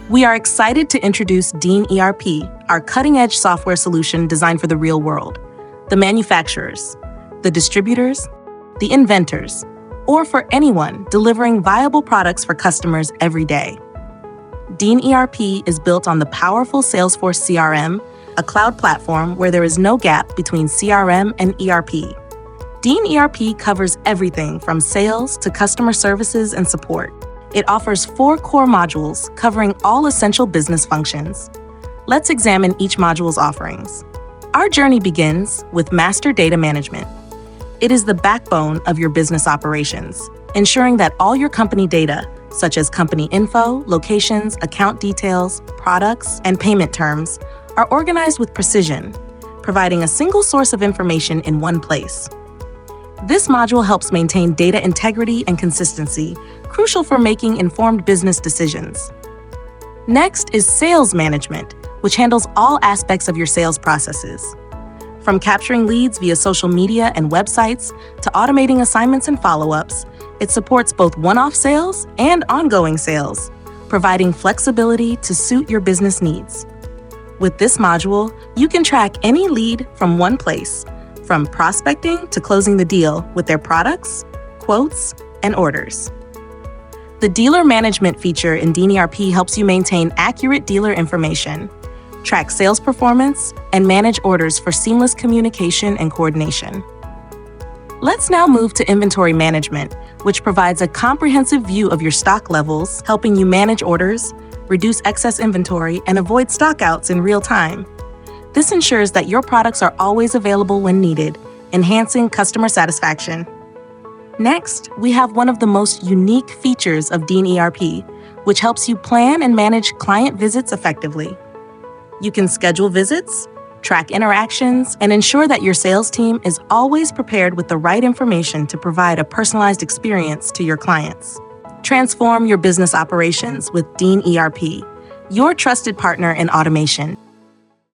We are excited to introduce Dean ERP, our cutting-edge software solution designed for the real world, the manufacturers, the distributors, the inventors, or for anyone delivering viable products for customers every day. Dean ERP is built on the powerful Salesforce CRM, a cloud platform where there is no gap between CRM and ERP. Dean ERP covers everything from sales to customer services and support. It offers 4 core modules covering all essential business functions. Let's examine each module's offerings. Our journey begins with Master Data Management. It is the backbone of your business operations, ensuring that all your company data, such as company info, locations, account details, products, and payment terms, are organized with precision, providing a single source of information in one place. This module helps maintain data integrity and consistency, crucial for making informed business decisions. Next is Sales Management, which handles all aspects of your sales processes. From capturing leads via social media and websites to automating assignments and follow-ups, it supports both one-off sales and ongoing sales, providing flexibility to suit your business needs. With this module, you can track any lead from one place, from prospecting to closing the deal with their products, quotes, and orders. The Dealer Management feature in Dean ERP helps you maintain accurate dealer information, track sales performance, and manage orders for seamless communication and coordination. Let's now move to Inventory Management, which provides a comprehensive view of your stock levels, helping you manage orders, reduce excess inventory, and avoid stockouts in real time. This ensures that your products are always available when needed, enhancing customer satisfaction. Next, we have one of the most unique features of Dean ERP, which helps you plan and manage client visits effectively. You can schedule visits, track interactions, and ensure that your sales team is always prepared with the right information to provide a personalized experience to your clients. Transform your business operations with Dean ERP, your trusted partner in automation.